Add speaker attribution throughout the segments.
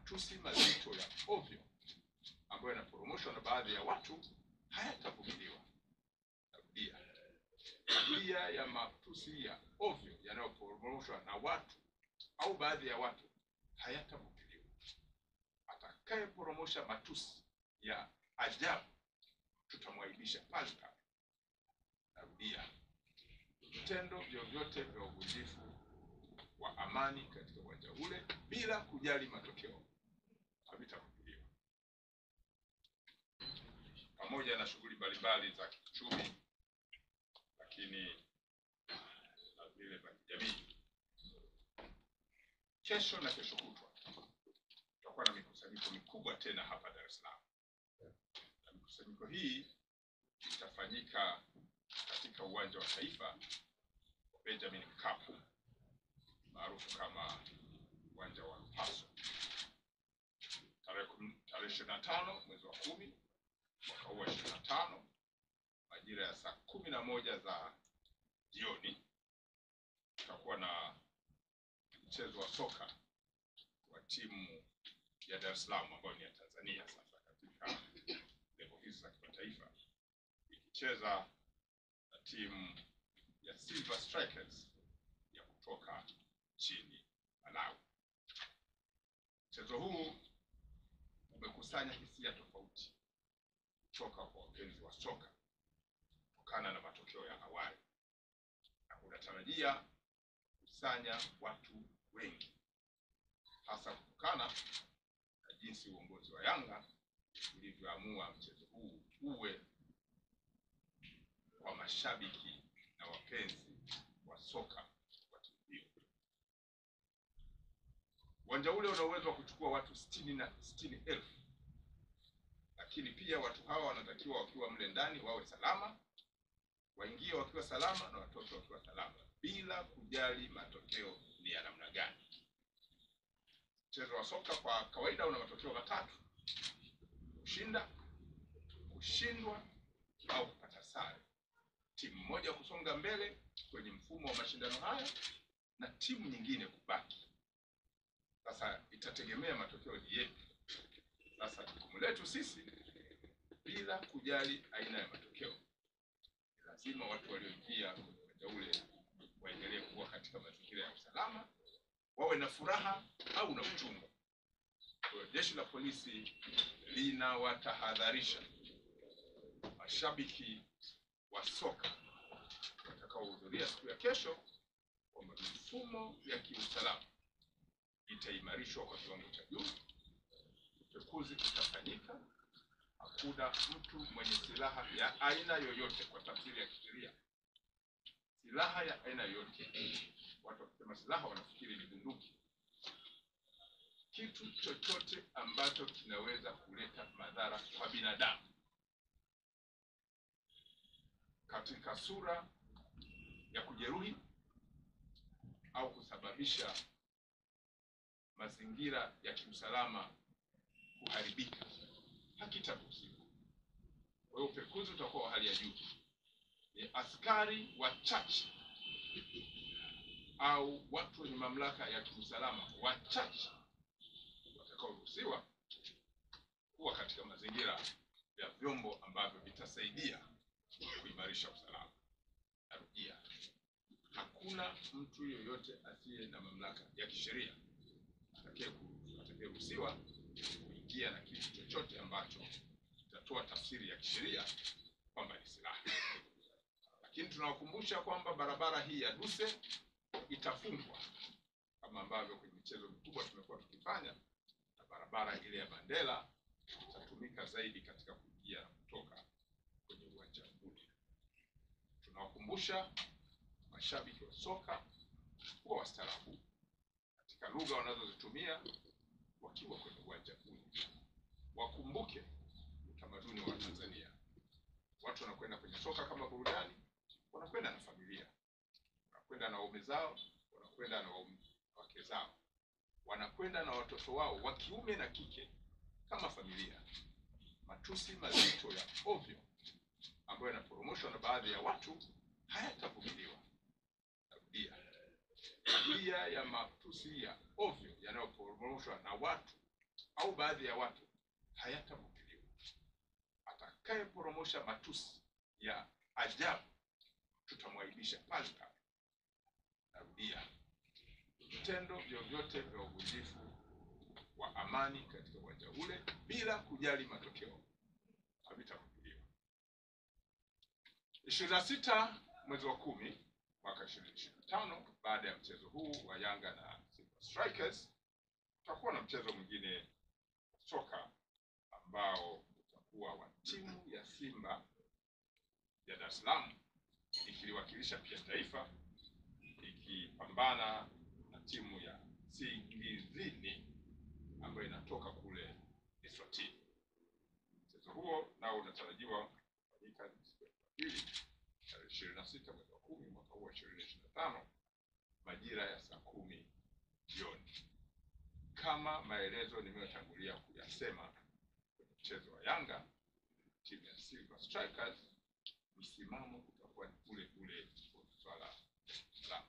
Speaker 1: matusi mazito ya ovyo ambayo yanaporomoshwa na baadhi ya watu hayatavumiliwa. Narudia, tabia ya matusi ya ovyo yanayoporomoshwa na watu au baadhi ya watu hayatavumiliwa. Atakayeporomosha matusi ya ajabu tutamwaibisha pale pale. Narudia, vitendo vyovyote vya uvunjifu wa amani katika uwanja ule bila kujali matokeo havitavumiliwa. Pamoja na shughuli mbalimbali za kiuchumi, lakini na vile za kijamii, kesho na kesho kutwa tutakuwa na mikusanyiko mikubwa tena hapa Dar es Salaam. Na mikusanyiko hii itafanyika katika uwanja wa Taifa Benjamin Mkapa maarufu kama uwanja wa Paso, tarehe 25 mwezi wa 10 mwaka huu 25 majira ya saa 11 za jioni. Tutakuwa na mchezo wa soka wa timu ya Dar es Salaam ambayo ni ya Tanzania sasa katika level hizi za kimataifa, ikicheza na timu ya Silver Strikers ya kutoka nchini Malawi. Mchezo huu umekusanya hisia tofauti kutoka kwa wapenzi wa soka kutokana na matokeo ya awali, na unatarajia kusanya watu wengi, hasa kutokana na jinsi uongozi wa Yanga ulivyoamua mchezo huu uwe kwa mashabiki na wapenzi wa soka wa timu hiyo. Uwanja ule una uwezo wa kuchukua watu 60,000, lakini pia watu hawa wanatakiwa wakiwa mle ndani wawe salama, waingie wakiwa salama na watoto wakiwa salama, bila kujali matokeo ni ya namna gani. Mchezo wa soka kwa kawaida una matokeo matatu: kushinda, kushindwa au kupata sare. Timu moja kusonga mbele kwenye mfumo wa mashindano haya na timu nyingine kubaki. Sasa itategemea matokeo ni yepi. Sasa jukumu letu sisi, bila kujali aina ya matokeo, lazima watu walioingia kwenye uwanja ule waendelee kuwa katika mazingira ya usalama, wawe na furaha au na uchungu. Kwa jeshi la polisi linawatahadharisha mashabiki wa soka watakaohudhuria siku ya kesho kwamba mifumo ya kiusalama itaimarishwa kwa kiwango cha juu. Upekuzi utafanyika. Hakuna mtu mwenye silaha ya aina yoyote, kwa tafsiri ya kisheria silaha ya aina yoyote, watu wakisema silaha wanafikiri ni bunduki, kitu chochote ambacho kinaweza kuleta madhara kwa binadamu katika sura ya kujeruhi au kusababisha mazingira ya kiusalama kuharibika hakitaruhusiwa. Kwa hiyo upekuzi utakuwa wa hali ya juu. Ni askari wachache au watu wenye mamlaka ya kiusalama wachache watakaoruhusiwa kuwa katika mazingira ya vyombo ambavyo vitasaidia kuimarisha usalama. Narudia, hakuna mtu yoyote asiye na mamlaka ya kisheria atakayeruhusiwa kuingia na kitu chochote ambacho kitatoa tafsiri ya kisheria kwamba ni silaha. Lakini tunawakumbusha kwamba barabara hii ya Duse itafungwa kama ambavyo kwenye michezo mikubwa tumekuwa tukifanya, na barabara ile ya Mandela itatumika zaidi katika kuingia na kutoka kwenye uwanja ule. Tunawakumbusha mashabiki wa soka kuwa wastaarabu katika lugha wanazozitumia wakiwa kwenye uwanja ule. Wakumbuke utamaduni wa Tanzania. Watu wanakwenda kwenye soka kama burudani, wanakwenda na familia, wanakwenda na waume zao, wanakwenda na wake zao, wanakwenda na watoto wao wa kiume na kike kama familia. Matusi mazito ya ovyo ambayo yanaporomoshwa na baadhi ya watu hayatavumiliwa. Narudia, tabia ya matusi ya ovyo yanayoporomoshwa na watu au baadhi ya watu hayatamwagiliwa. Atakayeporomosha matusi ya ajabu tutamwaibisha pale pale. Narudia, vitendo vyovyote vya uvunjifu wa amani katika uwanja ule bila kujali matokeo havitavumiliwa. 26 mwezi wa 10 mwaka 2025, baada ya mchezo huu wa Yanga na Simba Strikers, tutakuwa na mchezo mwingine soka ambao utakuwa wa timu ya Simba ya Dar es Salaam ikiliwakilisha pia taifa ikipambana na timu ya Singizini ambayo inatoka kule Eswatini. Mchezo huo nao unatarajiwa kufanyika siku ya Jumapili tarehe 26 mwezi wa 10 mwaka huu 2025 majira ya saa 10 jioni. Kama maelezo nimeyotangulia kuyasema kwenye mchezo wa Yanga timu ya Silver Strikers, msimamo utakuwa ni ule ule kwa swala la usalama.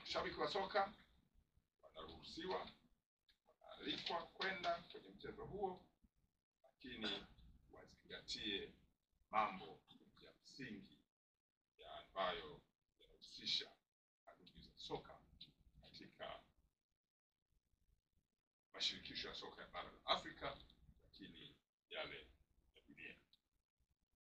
Speaker 1: Mashabiki wa soka wanaruhusiwa, wanaalikwa kwenda kwenye mchezo huo, lakini wazingatie mambo ya msingi ambayo yanahusisha kanuni za soka katika mashirikisho ya soka ya bara la Afrika, lakini yale